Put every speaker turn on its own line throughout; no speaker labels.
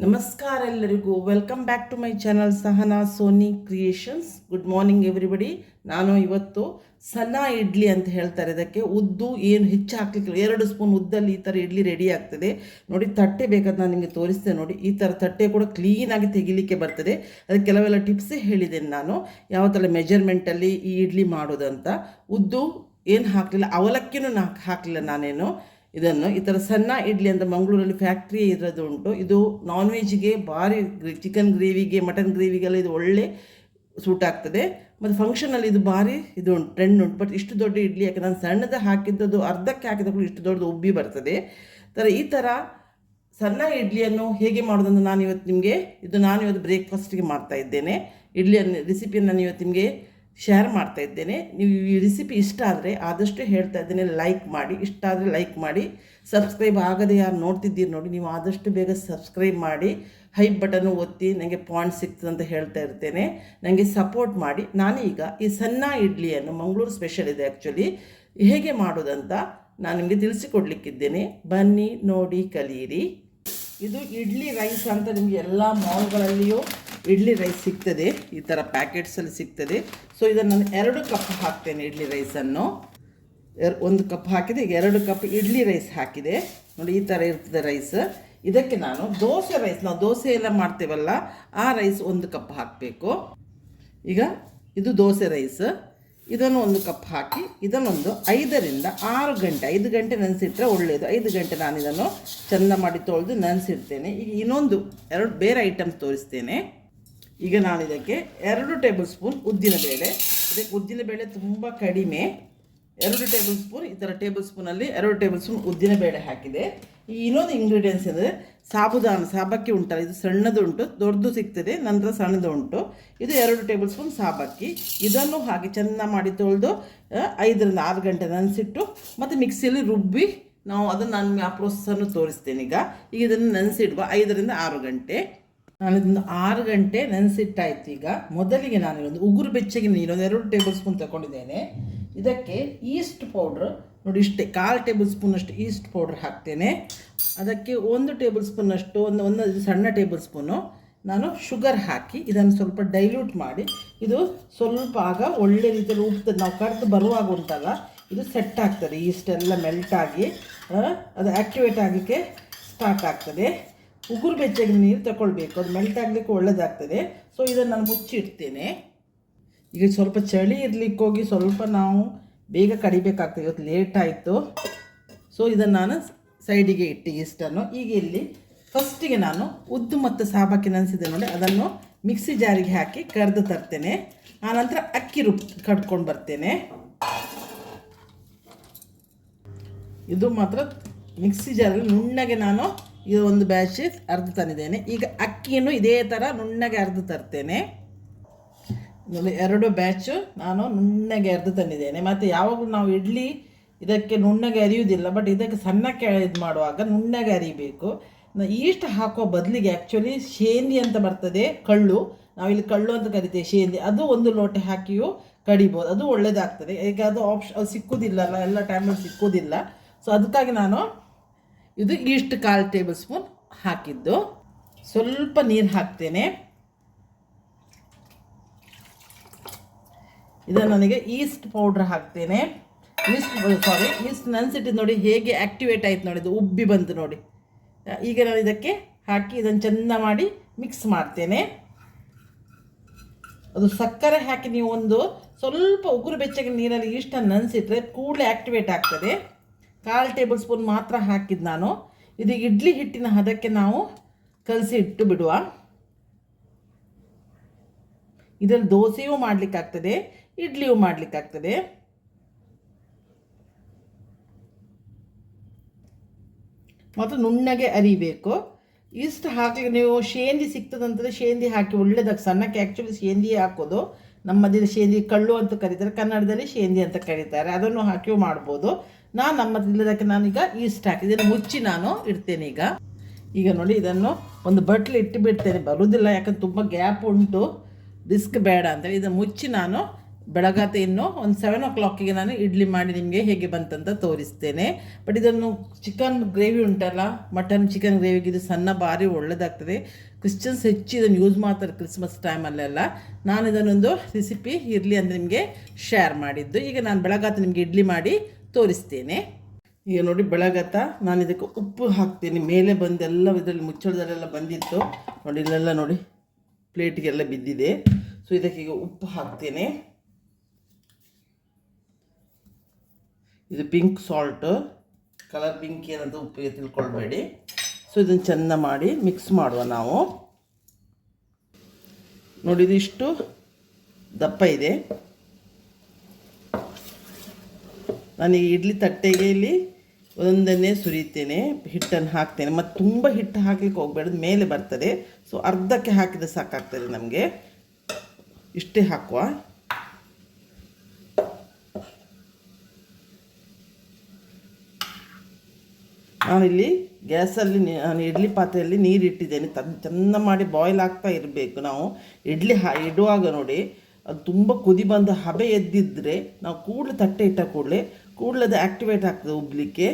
ನಮಸ್ಕಾರ ಎಲ್ಲರಿಗೂ. Welcome back to my channel Sahana Soni creations. Good morning everybody. ನಾನು ಇವತ್ತು ಸಣ್ಣ ಇಡ್ಲಿ ಅಂತ ಹೇಳ್ತಾರೆ. ಇದಕ್ಕೆ ಉದ್ದು ಏನು ಹೆಚ್ಚು ಹಾಕಲಿಕ್ಕೆ 2 ಸ್ಪೂನ್ ಉದ್ದಲ್ಲಿ ಈ ಥರ ಇಡ್ಲಿ ರೆಡಿ ಆಗ್ತದೆ. ನೋಡಿ, ತಟ್ಟೆ ಬೇಕಾದ ನಾನು ನಿಮಗೆ ತೋರಿಸ್ತೇನೆ. ನೋಡಿ, ಈ ಥರ ತಟ್ಟೆ ಕೂಡ ಕ್ಲೀನಾಗಿ ತೆಗಿಲಿಕ್ಕೆ ಬರ್ತದೆ. ಅದಕ್ಕೆ ಕೆಲವೆಲ್ಲ ಟಿಪ್ಸ್ ಹೇಳಿದ್ದೇನೆ ನಾನು, ಯಾವ ಥರ ಮೆಜರ್ಮೆಂಟಲ್ಲಿ ಈ ಇಡ್ಲಿ ಮಾಡೋದಂತ. ಉದ್ದು ಏನು ಹಾಕಲಿಲ್ಲ, ಅವಲಕ್ಕಿನೂ ಹಾಕಲಿಲ್ಲ ನಾನೇನು. ಇದನ್ನು ಈ ಥರ ಸಣ್ಣ ಇಡ್ಲಿ ಅಂತ ಮಂಗಳೂರಲ್ಲಿ ಫ್ಯಾಕ್ಟ್ರಿ ಇರೋದು ಉಂಟು. ಇದು ನಾನ್ ವೆಜ್ಗೆ ಭಾರಿ, ಚಿಕನ್ ಗ್ರೇವಿಗೆ, ಮಟನ್ ಗ್ರೇವಿಗೆಲ್ಲ ಇದು ಒಳ್ಳೆ ಸೂಟ್ ಆಗ್ತದೆ. ಮತ್ತು ಫಂಕ್ಷನಲ್ಲಿ ಇದು ಭಾರಿ ಇದು ಉಂಟು, ಟ್ರೆಂಡ್ ಉಂಟು. ಬಟ್ ಇಷ್ಟು ದೊಡ್ಡ ಇಡ್ಲಿ ಯಾಕೆ ನಾನು ಸಣ್ಣದು ಹಾಕಿದ್ದದು ಅರ್ಧಕ್ಕೆ ಹಾಕಿದಕ್ಕೂ ಇಷ್ಟು ದೊಡ್ಡದು ಉಬ್ಬಿ ಬರ್ತದೆ. ಈ ಥರ ಸಣ್ಣ ಇಡ್ಲಿಯನ್ನು ಹೇಗೆ ಮಾಡೋದಂತ ನಾನು ಇವತ್ತು ಬ್ರೇಕ್ಫಾಸ್ಟಿಗೆ ಮಾಡ್ತಾ ಇದ್ದೇನೆ. ಇಡ್ಲಿಯನ್ನು ರೆಸಿಪಿಯನ್ನು ನಾನು ಇವತ್ತು ನಿಮಗೆ ಶೇರ್ ಮಾಡ್ತಾ ಇದ್ದೇನೆ. ನೀವು ಈ ರೆಸಿಪಿ ಇಷ್ಟ ಆದರೆ ಆದಷ್ಟು ಹೇಳ್ತಾ ಇದ್ದೇನೆ, ಲೈಕ್ ಮಾಡಿ. ಇಷ್ಟ ಆದರೆ ಲೈಕ್ ಮಾಡಿ. ಸಬ್ಸ್ಕ್ರೈಬ್ ಆಗದೆ ಯಾರು ನೋಡ್ತಿದ್ದೀರಿ ನೋಡಿ, ನೀವು ಆದಷ್ಟು ಬೇಗ ಸಬ್ಸ್ಕ್ರೈಬ್ ಮಾಡಿ, ಹೈಪ್ ಬಟನ್ನು ಒತ್ತಿ. ನನಗೆ ಪಾಯಿಂಟ್ ಸಿಗ್ತದೆ ಅಂತ ಹೇಳ್ತಾ ಇರ್ತೇನೆ. ನನಗೆ ಸಪೋರ್ಟ್ ಮಾಡಿ. ನಾನೀಗ ಈ ಸಣ್ಣ ಇಡ್ಲಿಯನ್ನು, ಮಂಗಳೂರು ಸ್ಪೆಷಲ್ ಇದೆ ಆ್ಯಕ್ಚುಲಿ, ಹೇಗೆ ಮಾಡೋದಂತ ನಾನು ನಿಮಗೆ ತಿಳಿಸಿಕೊಡ್ಲಿಕ್ಕಿದ್ದೇನೆ. ಬನ್ನಿ, ನೋಡಿ, ಕಲಿಯಿರಿ. ಇದು ಇಡ್ಲಿ ರೈಸ್ ಅಂತ ನಿಮಗೆ ಎಲ್ಲ ಮಾಲ್ಗಳಲ್ಲಿಯೂ ಇಡ್ಲಿ ರೈಸ್ ಸಿಗ್ತದೆ, ಈ ಥರ ಪ್ಯಾಕೆಟ್ಸಲ್ಲಿ ಸಿಗ್ತದೆ. ಸೊ ಇದನ್ನು ನಾನು 2 ಕಪ್ ಹಾಕ್ತೇನೆ. ಇಡ್ಲಿ ರೈಸನ್ನು 1 ಕಪ್ ಹಾಕಿದೆ. ಈಗ 2 ಕಪ್ ಇಡ್ಲಿ ರೈಸ್ ಹಾಕಿದೆ. ನೋಡಿ, ಈ ಥರ ಇರ್ತದೆ ರೈಸ್. ಇದಕ್ಕೆ ನಾನು ದೋಸೆ ರೈಸ್, ನಾವು ದೋಸೆ ಎಲ್ಲ ಮಾಡ್ತೇವಲ್ಲ, ಆ ರೈಸ್ 1 ಕಪ್ ಹಾಕಬೇಕು. ಈಗ ಇದು ದೋಸೆ ರೈಸ್, ಇದನ್ನು 1 ಕಪ್ ಹಾಕಿ ಇದನ್ನೊಂದು 5 ಗಂಟೆ ನೆನೆಸಿಟ್ರೆ ಒಳ್ಳೆಯದು. 5 ಗಂಟೆ ನಾನು ಇದನ್ನು ಚೆಂದ ಮಾಡಿ ತೊಳೆದು ನೆನೆಸಿಡ್ತೇನೆ. ಈಗ ಇನ್ನೊಂದು 2 ಬೇರೆ ಐಟಮ್ಸ್ ತೋರಿಸ್ತೇನೆ. ಈಗ ನಾನು ಇದಕ್ಕೆ 2 ಟೇಬಲ್ ಸ್ಪೂನ್ ಉದ್ದಿನಬೇಳೆ, ಇದಕ್ಕೆ ಉದ್ದಿನಬೇಳೆ ತುಂಬ ಕಡಿಮೆ, 2 ಟೇಬಲ್ ಸ್ಪೂನ್, ಈ ಥರ ಟೇಬಲ್ ಸ್ಪೂನಲ್ಲಿ 2 ಟೇಬಲ್ ಸ್ಪೂನ್ ಉದ್ದಿನಬೇಳೆ ಹಾಕಿದೆ. ಈ ಇನ್ನೊಂದು ಇಂಗ್ರೀಡಿಯೆಂಟ್ಸ್ ಅಂದರೆ ಸಾಬಕ್ಕಿ ಉಂಟಲ್ಲ, ಇದು ಸಣ್ಣದು ಉಂಟು, ದೊಡ್ಡದು ಸಿಗ್ತದೆ, ನಂತರ ಸಣ್ಣದು ಉಂಟು. ಇದು 2 ಟೇಬಲ್ ಸ್ಪೂನ್ ಸಾಬಕ್ಕಿ. ಇದನ್ನು ಹಾಗೆ ಚೆಂದ ಮಾಡಿ ತೊಳೆದು 5 ರಿಂದ 6 ಗಂಟೆ ನೆನೆಸಿಟ್ಟು ಮತ್ತು ಮಿಕ್ಸಿಯಲ್ಲಿ ರುಬ್ಬಿ ನಾನು ಆ ಪ್ರೋಸೆಸ್ಸನ್ನು ತೋರಿಸ್ತೇನೆ. ಈಗ ಇದನ್ನು ನೆನೆಸಿಡುವ 5 ರಿಂದ 6 ಗಂಟೆ. ನಾನು ಇದನ್ನು 6 ಗಂಟೆ ನೆನೆಸಿಟ್ಟಾಯ್ತು. ಈಗ ಮೊದಲಿಗೆ ನಾನು ಒಂದು ಉಗುರು ಬೆಚ್ಚಗಿನ ನೀರು 2 ಟೇಬಲ್ ಸ್ಪೂನ್ ತಗೊಂಡಿದ್ದೇನೆ. ಇದಕ್ಕೆ ಈಸ್ಟ್ ಪೌಡ್ರ್ ನೋಡಿ, ಇಷ್ಟೇ 1/4 ಟೇಬಲ್ ಸ್ಪೂನಷ್ಟು ಈಸ್ಟ್ ಪೌಡ್ರ್ ಹಾಕ್ತೇನೆ. ಅದಕ್ಕೆ 1 ಟೇಬಲ್ ಸ್ಪೂನಷ್ಟು ಒಂದು ಸಣ್ಣ ಟೇಬಲ್ ಸ್ಪೂನು ನಾನು ಶುಗರ್ ಹಾಕಿ ಇದನ್ನು ಸ್ವಲ್ಪ ಡೈಲ್ಯೂಟ್ ಮಾಡಿ, ಇದು ಸ್ವಲ್ಪ ಆಗ ಒಳ್ಳೆ ರೀತಿಯಲ್ಲಿ ಉಬ್ತದೆ. ನಾವು ಕರೆದು ಬರುವಾಗ ಉಂಟಲ್ಲ, ಇದು ಸೆಟ್ ಆಗ್ತದೆ, ಈಸ್ಟೆಲ್ಲ ಮೆಲ್ಟಾಗಿ ಅದು ಆ್ಯಕ್ಟಿವೇಟ್ ಆಗಲಿಕ್ಕೆ ಸ್ಟಾರ್ಟ್ ಆಗ್ತದೆ. ಉಗುರು ಬೆಚ್ಚಗಿನ ನೀರು ತಗೊಳ್ಬೇಕು, ಅದು ಮೆಲ್ಟ್ ಆಗಲಿಕ್ಕೆ ಒಳ್ಳೆಯದಾಗ್ತದೆ. ಸೊ ಇದನ್ನು ನಾನು ಮುಚ್ಚಿಡ್ತೇನೆ. ಈಗ ಸ್ವಲ್ಪ ಚಳಿ ಇರಲಿಕ್ಕೆ ಹೋಗಿ ಸ್ವಲ್ಪ ನಾವು ಬೇಗ ಕಡಿಬೇಕಾಗ್ತದೆ, ಇವತ್ತು ಲೇಟ್ ಆಯಿತು. ಸೊ ಇದನ್ನು ನಾನು ಸೈಡಿಗೆ ಇಟ್ಟು ಈಸ್ಟನ್ನು. ಈಗ ಇಲ್ಲಿ ಫಸ್ಟಿಗೆ ನಾನು ಉದ್ದು ಮತ್ತು ಸಾಬಕ್ಕಿ ನೆನೆಸಿದೆ ನೋಡಿ, ಅದನ್ನು ಮಿಕ್ಸಿ ಜಾರಿಗೆ ಹಾಕಿ ಕರೆದು ತರ್ತೇನೆ. ಆನಂತರ ಅಕ್ಕಿ ಕಟ್ಕೊಂಡು ಬರ್ತೇನೆ. ಇದು ಮಾತ್ರ ಮಿಕ್ಸಿ ಜಾರಲ್ಲಿ ನುಣ್ಣಗೆ ನಾನು ಇದು ಒಂದು ಬ್ಯಾಚ್ ಅರ್ದು ತಂದಿದ್ದೇನೆ. ಈಗ ಅಕ್ಕಿಯನ್ನು ಇದೇ ಥರ ನುಣ್ಣಗೆ ಅರ್ದು ತರ್ತೇನೆ. ನೋಡಿ, 2 ಬ್ಯಾಚು ನಾನು ನುಣ್ಣಗೆ ಅರ್ದು ತಂದಿದ್ದೇನೆ. ಮತ್ತು ಯಾವಾಗಲೂ ನಾವು ಇಡ್ಲಿ ಇದಕ್ಕೆ ನುಣ್ಣಗೆ ಅರಿಯುವುದಿಲ್ಲ, ಬಟ್ ಇದಕ್ಕೆ ಸಣ್ಣಕ್ಕೆ ಇದು ಮಾಡುವಾಗ ನುಣ್ಣಗೆ ಅರಿಬೇಕು. ಈಸ್ಟ್ ಹಾಕೋ ಬದಲಿಗೆ ಆ್ಯಕ್ಚುಲಿ ಶೇಂದಿ ಅಂತ ಬರ್ತದೆ, ಕಳ್ಳು, ನಾವಿಲ್ಲಿ ಕಳ್ಳು ಅಂತ ಕರಿತೇವೆ ಶೇಂದಿ, ಅದು 1 ಲೋಟೆ ಹಾಕಿಯೂ ಕಡಿಬೋದು, ಅದು ಒಳ್ಳೆಯದಾಗ್ತದೆ. ಈಗ ಅದು ಅದು ಸಿಕ್ಕುವುದಿಲ್ಲಲ್ಲ, ಎಲ್ಲ ಟೈಮಲ್ಲಿ ಸಿಕ್ಕುವುದಿಲ್ಲ. ಸೊ ಅದಕ್ಕಾಗಿ ನಾನು ಇದು ಈಸ್ಟ್ 1/4 ಟೇಬಲ್ ಸ್ಪೂನ್ ಹಾಕಿದ್ದು. ಸ್ವಲ್ಪ ನೀರು ಹಾಕ್ತೇನೆ. ಇದನ್ನು ನನಗೆ ಈಸ್ಟ್ ಪೌಡ್ರ್ ಹಾಕ್ತೇನೆ. ಈಸ್ಟ್ ನೆನೆಸಿಟ್ಟು ನೋಡಿ ಹೇಗೆ ಆ್ಯಕ್ಟಿವೇಟ್ ಆಯ್ತು ನೋಡಿ, ಇದು ಉಬ್ಬಿ ಬಂತು ನೋಡಿ. ಈಗ ನಾನು ಇದಕ್ಕೆ ಹಾಕಿ ಇದನ್ನು ಚೆಂದ ಮಾಡಿ ಮಿಕ್ಸ್ ಮಾಡ್ತೇನೆ. ಅದು ಸಕ್ಕರೆ ಹಾಕಿ ನೀವು ಒಂದು ಸ್ವಲ್ಪ ಉಗುರು ಬೆಚ್ಚಗಿನ ನೀರಲ್ಲಿ ಈಸ್ಟನ್ನು ನೆನೆಸಿಟ್ರೆ ಕೂಡಲೇ ಆ್ಯಕ್ಟಿವೇಟ್ ಆಗ್ತದೆ. 1/4 ಟೇಬಲ್ ಸ್ಪೂನ್ ಮಾತ್ರ ಹಾಕಿದ್ದು ನಾನು. ಇದು ಇಡ್ಲಿ ಹಿಟ್ಟಿನ ಹದಕ್ಕೆ ನಾವು ಕಲಸಿ ಇಟ್ಟು ಬಿಡುವ. ಇದರಲ್ಲಿ ದೋಸೆಯೂ ಮಾಡಲಿಕ್ಕಾಗ್ತದೆ, ಇಡ್ಲಿಯೂ ಮಾಡಲಿಕ್ಕಾಗ್ತದೆ. ಮತ್ತು ನುಣ್ಣಗೆ ಅರಿಬೇಕು. ಇಷ್ಟು ಹಾಕಿ ನೀವು ಶೇಂದಿ ಸಿಗ್ತದಂತಂದರೆ ಶೇಂದಿ ಹಾಕಿ ಒಳ್ಳೆದಾಗಿ ಸಣ್ಣಕ್ಕೆ. ಆ್ಯಕ್ಚುಲಿ ಶೇಂದಿಯೇ ಹಾಕೋದು, ನಮ್ಮದಿನ ಶೇಂದಿ ಕಳ್ಳು ಅಂತ ಕರೀತಾರೆ, ಕನ್ನಡದಲ್ಲಿ ಶೇಂದಿ ಅಂತ ಕರೀತಾರೆ, ಅದನ್ನು ಹಾಕಿಯೂ ಮಾಡ್ಬೋದು. ನಮ್ಮದಿಲ್ಲದಕ್ಕೆ ನಾನೀಗ ಈಸ್ಟ್ ಹಾಕಿದ್ದೇನೆ. ಮುಚ್ಚಿ ನಾನು ಇಡ್ತೇನೆ. ಈಗ ನೋಡಿ, ಇದನ್ನು ಒಂದು ಬಟ್ಲು ಇಟ್ಟು ಬಿಡ್ತೇನೆ, ಬರುವುದಿಲ್ಲ ಯಾಕಂದ್ರೆ ತುಂಬ ಗ್ಯಾಪ್ ಉಂಟು, ರಿಸ್ಕ್ ಬೇಡ ಅಂತೇಳಿ. ಇದನ್ನು ಮುಚ್ಚಿ ನಾನು ಬೆಳಗಾತೆ ಇನ್ನು ಒಂದು 7 o'clock ನಾನು ಇಡ್ಲಿ ಮಾಡಿ ನಿಮಗೆ ಹೇಗೆ ಬಂತಂತ ತೋರಿಸ್ತೇನೆ. ಬಟ್ ಇದನ್ನು ಚಿಕನ್ ಗ್ರೇವಿ ಉಂಟಲ್ಲ, ಮಟನ್ ಚಿಕನ್ ಗ್ರೇವಿಗೆ ಇದು ಸಣ್ಣ ಭಾರಿ ಒಳ್ಳೆಯದಾಗ್ತದೆ. ಕ್ರಿಶ್ಚಿಯನ್ಸ್ ಹೆಚ್ಚು ಇದನ್ನು ಯೂಸ್ ಮಾಡ್ತಾರೆ ಕ್ರಿಸ್ಮಸ್ ಟೈಮಲ್ಲೆಲ್ಲ. ನಾನು ಇದನ್ನೊಂದು ರೆಸಿಪಿ ಇರಲಿ ಅಂತ ನಿಮಗೆ ಶೇರ್ ಮಾಡಿದ್ದು. ಈಗ ನಾನು ಬೆಳಗಾತ ನಿಮಗೆ ಇಡ್ಲಿ ಮಾಡಿ ತೋರಿಸ್ತೇನೆ. ಈಗ ನೋಡಿ ಬೆಳಗತ್ತ ನಾನು ಇದಕ್ಕೆ ಉಪ್ಪು ಹಾಕ್ತೀನಿ. ಮೇಲೆ ಬಂದೆಲ್ಲ ಇದರಲ್ಲಿ ಮುಚ್ಚಳದಲ್ಲೆಲ್ಲ ಬಂದಿತ್ತು ನೋಡಿ, ಇಲ್ಲೆಲ್ಲ ನೋಡಿ ಪ್ಲೇಟಿಗೆಲ್ಲ ಬಿದ್ದಿದೆ. ಸೊ ಇದಕ್ಕೆ ಈಗ ಉಪ್ಪು ಹಾಕ್ತೇನೆ. ಇದು ಪಿಂಕ್ ಸಾಲ್ಟ್, ಕಲರ್ ಪಿಂಕ್ ಏನಂತ ಉಪ್ಪಿಗೆ ತಿಳ್ಕೊಳ್ಬೇಡಿ. ಸೊ ಇದನ್ನು ಚೆಂದ ಮಾಡಿ ಮಿಕ್ಸ್ ಮಾಡುವ ನಾವು. ನೋಡಿ ಇದಿಷ್ಟು ದಪ್ಪ ಇದೆ. ನಾನೀಗ ಇಡ್ಲಿ ತಟ್ಟೆಗೆ ಇಲ್ಲಿ ಒಂದನ್ನೇ ಸುರಿತೇನೆ, ಹಿಟ್ಟನ್ನು ಹಾಕ್ತೇನೆ. ಮತ್ತು ತುಂಬ ಹಿಟ್ಟು ಹಾಕಲಿಕ್ಕೆ ಹೋಗಬೇಡ, ಮೇಲೆ ಬರ್ತದೆ. ಸೊ ಅರ್ಧಕ್ಕೆ ಹಾಕಿದರೆ ಸಾಕಾಗ್ತದೆ ನಮಗೆ. ಇಷ್ಟೇ ಹಾಕುವ. ನಾನಿಲ್ಲಿ ಗ್ಯಾಸಲ್ಲಿ ನಾನು ಇಡ್ಲಿ ಪಾತ್ರೆಯಲ್ಲಿ ನೀರು ಇಟ್ಟಿದ್ದೇನೆ. ಚೆಂದ ಮಾಡಿ ಬಾಯ್ಲ್ ಆಗ್ತಾ ಇರಬೇಕು. ನಾವು ಇಡ್ಲಿ ಇಡುವಾಗ ನೋಡಿ ಅದು ತುಂಬ ಕುದಿ ಬಂದು ಹಬೆ ಎದ್ದಿದ್ದರೆ ನಾವು ಕೂಡಲೇ ತಟ್ಟೆ ಇಟ್ಟ ಕೂಡಲೇ ಅದು ಆ್ಯಕ್ಟಿವೇಟ್ ಆಗ್ತದೆ ಉಬ್ಬಲಿಕ್ಕೆ.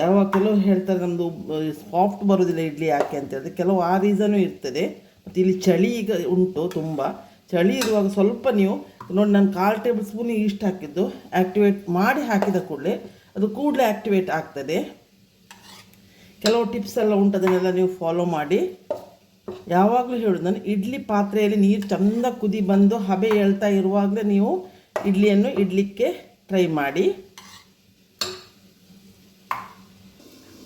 ಯಾವಾಗ ಕೆಲವು ಹೇಳ್ತಾರೆ ನಮ್ಮದು ಸಾಫ್ಟ್ ಬರೋದಿಲ್ಲ ಇಡ್ಲಿ ಯಾಕೆ ಅಂತ ಹೇಳಿದ್ರೆ, ಕೆಲವು ಆ ರೀಸನೂ ಇರ್ತದೆ. ಮತ್ತು ಇಲ್ಲಿ ಚಳಿ ಈಗ ಉಂಟು, ತುಂಬ ಚಳಿ ಇರುವಾಗ ಸ್ವಲ್ಪ ನೀವು ನೋಡಿ, ನಾನು 1/4 ಟೇಬಲ್ ಸ್ಪೂನ್ ಈಸ್ಟ್ ಹಾಕಿದ್ದು. ಆ್ಯಕ್ಟಿವೇಟ್ ಮಾಡಿ ಹಾಕಿದ ಕೂಡಲೇ ಅದು ಕೂಡಲೇ ಆ್ಯಕ್ಟಿವೇಟ್ ಆಗ್ತದೆ. ಕೆಲವು ಟಿಪ್ಸ್ ಎಲ್ಲ ಉಂಟು, ಅದನ್ನೆಲ್ಲ ನೀವು ಫಾಲೋ ಮಾಡಿ. ಯಾವಾಗಲೂ ಹೇಳೋದು ನಾನು, ಇಡ್ಲಿ ಪಾತ್ರೆಯಲ್ಲಿ ನೀರು ಚೆಂದ ಕುದಿ ಬಂದು ಹಬೆ ಹೇಳ್ತಾ ಇರುವಾಗಲೇ ನೀವು ಇಡ್ಲಿಯನ್ನು ಇಡಲಿಕ್ಕೆ ಟ್ರೈ ಮಾಡಿ.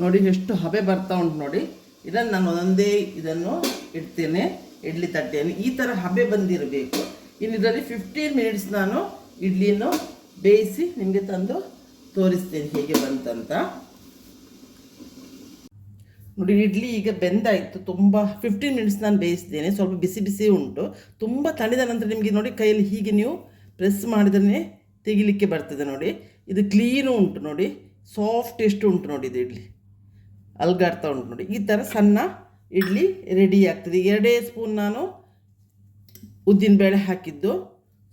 ನೋಡಿ ಎಷ್ಟು ಹಬೆ ಬರ್ತಾ ಉಂಟು ನೋಡಿ. ಇದನ್ನು ನಾನು ಒಂದೇ ಇದನ್ನು ಇಡ್ತೇನೆ ಇಡ್ಲಿ ತಟ್ಟೆಯನ್ನು. ಈ ಥರ ಹಬೆ ಬಂದಿರಬೇಕು. ಇನ್ನು ಇದರಲ್ಲಿ 15 ಮಿನಿಟ್ಸ್ ನಾನು ಇಡ್ಲಿಯನ್ನು ಬೇಯಿಸಿ ನಿಮಗೆ ತಂದು ತೋರಿಸ್ತೇನೆ ಹೇಗೆ ಬಂತಂತ. ನೋಡಿ ಇಡ್ಲಿ ಈಗ ಬೆಂದಾಯಿತು. ತುಂಬ 15 ಮಿನಿಟ್ಸ್ ನಾನು ಬೇಯಿಸಿದ್ದೇನೆ. ಸ್ವಲ್ಪ ಬಿಸಿ ಬಿಸಿ ಉಂಟು. ತುಂಬ ತಣಿದ ನಂತರ ನಿಮಗೆ ನೋಡಿ ಕೈಯಲ್ಲಿ ಹೀಗೆ ನೀವು ಪ್ರೆಸ್ ಮಾಡಿದ್ರೆ ತೆಗಿಲಿಕ್ಕೆ ಬರ್ತದೆ ನೋಡಿ. ಇದು ಕ್ಲೀನು ಉಂಟು ನೋಡಿ, ಸಾಫ್ಟ್ ಎಷ್ಟು ಉಂಟು ನೋಡಿ. ಇದು ಇಡ್ಲಿ ಅಲ್ಗಾಡ್ತಾ ಉಂಟು ನೋಡಿ. ಈ ಥರ ಸಣ್ಣ ಇಡ್ಲಿ ರೆಡಿ ಆಗ್ತದೆ. 2 ಸ್ಪೂನ್ ನಾನು ಉದ್ದಿನಬೇಳೆ ಹಾಕಿದ್ದು.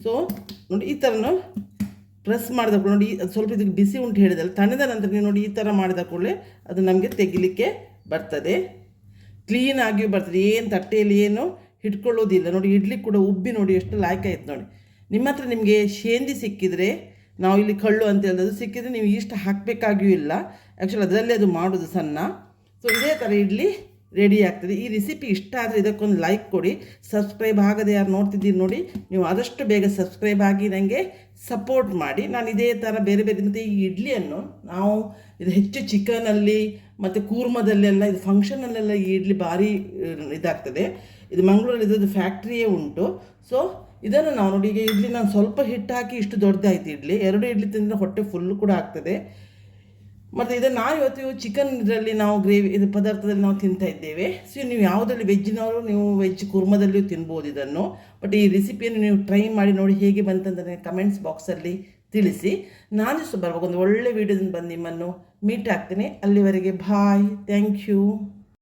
ಸೊ ನೋಡಿ ಈ ಥರ ಪ್ರೆಸ್ ಮಾಡಿದ ಕೂಡ ನೋಡಿ, ಅದು ಸ್ವಲ್ಪ ಇದಕ್ಕೆ ಬಿಸಿ ಉಂಟು ಹೇಳಿದಲ್ಲ, ತಣ್ಣದ ನಂತರ ನೀವು ನೋಡಿ ಈ ಥರ ಮಾಡಿದ ಕೂಡಲೇ ಅದು ನಮಗೆ ತೆಗಿಲಿಕ್ಕೆ ಬರ್ತದೆ. ಕ್ಲೀನಾಗಿಯೂ ಬರ್ತದೆ. ಏನು ತಟ್ಟೆಯಲ್ಲಿ ಏನು ಹಿಡ್ಕೊಳ್ಳೋದಿಲ್ಲ ನೋಡಿ. ಇಡ್ಲಿ ಕೂಡ ಉಬ್ಬಿ ನೋಡಿ ಎಷ್ಟು ಲಾಯ್ಕಾಯ್ತು ನೋಡಿ. ನಿಮ್ಮ ಹತ್ರ ನಿಮಗೆ ಶೇಂದಿ ಸಿಕ್ಕಿದರೆ, ನಾವು ಇಲ್ಲಿ ಕಳ್ಳು ಅಂತ ಹೇಳಿದ್ದು ಸಿಕ್ಕಿದರೆ ನೀವು ಇಷ್ಟು ಹಾಕಬೇಕಾಗಿಯೂ ಇಲ್ಲ. ಆ್ಯಕ್ಚುಲಿ ಅದರಲ್ಲೇ ಅದು ಮಾಡೋದು ಸಣ್ಣ. ಸೊ ಇದೇ ಥರ ಇಡ್ಲಿ ರೆಡಿ ಆಗ್ತದೆ. ಈ ರೆಸಿಪಿ ಇಷ್ಟ ಆದರೆ ಇದಕ್ಕೊಂದು ಲೈಕ್ ಕೊಡಿ. ಸಬ್ಸ್ಕ್ರೈಬ್ ಆಗದೆ ಯಾರು ನೋಡ್ತಿದ್ದೀರಿ ನೋಡಿ, ನೀವು ಆದಷ್ಟು ಬೇಗ ಸಬ್ಸ್ಕ್ರೈಬ್ ಆಗಿ ನನಗೆ ಸಪೋರ್ಟ್ ಮಾಡಿ. ನಾನು ಇದೇ ಥರ ಬೇರೆ ಬೇರೆ, ಮತ್ತು ಈ ಇಡ್ಲಿಯನ್ನು ನಾವು ಇದು ಹೆಚ್ಚು ಚಿಕನಲ್ಲಿ ಮತ್ತು ಕೂರ್ಮದಲ್ಲೆಲ್ಲ, ಇದು ಫಂಕ್ಷನಲ್ಲೆಲ್ಲ ಈ ಇಡ್ಲಿ ಭಾರಿ ಇದಾಗ್ತದೆ. ಇದು ಮಂಗಳೂರಲ್ಲಿ ಇದ್ರದ್ದು ಫ್ಯಾಕ್ಟ್ರಿಯೇ ಉಂಟು. ಸೊ ಇದನ್ನು ನಾವು ನೋಡಿ, ಈಗ ಇಡ್ಲಿ ನಾನು ಸ್ವಲ್ಪ ಹಿಟ್ಟು ಹಾಕಿ ಇಷ್ಟು ದೊಡ್ಡದಾಯ್ತು ಇಡ್ಲಿ. 2 ಇಡ್ಲಿ ತಿಂದರೆ ಹೊಟ್ಟೆ ಫುಲ್ಲು ಕೂಡ ಆಗ್ತದೆ. ಮತ್ತು ಇದನ್ನು ನಾವು ಇವತ್ತು ಚಿಕನ್ ಇದರಲ್ಲಿ ನಾವು ಗ್ರೇವಿ ಇದು ಪದಾರ್ಥದಲ್ಲಿ ನಾವು ತಿಂತಾ ಇದ್ದೇವೆ. ಸೊ ನೀವು ಯಾವುದರಲ್ಲಿ ವೆಜ್ಜಿನವರು ನೀವು ವೆಜ್ ಕುರ್ಮದಲ್ಲಿಯೂ ತಿನ್ಬೋದು ಇದನ್ನು. ಬಟ್ ಈ ರೆಸಿಪಿಯನ್ನು ನೀವು ಟ್ರೈ ಮಾಡಿ ನೋಡಿ ಹೇಗೆ ಬಂತಂದರೆ ಕಮೆಂಟ್ಸ್ ಬಾಕ್ಸಲ್ಲಿ ತಿಳಿಸಿ. ನಾನು ಬರುವಾಗ ಒಂದು ಒಳ್ಳೆ ವೀಡಿಯೋದಿಂದ ಬಂದು ನಿಮ್ಮನ್ನು ಮೀಟ್ ಆಗ್ತೇನೆ. ಅಲ್ಲಿವರೆಗೆ ಬಾಯ್, ಥ್ಯಾಂಕ್ ಯು.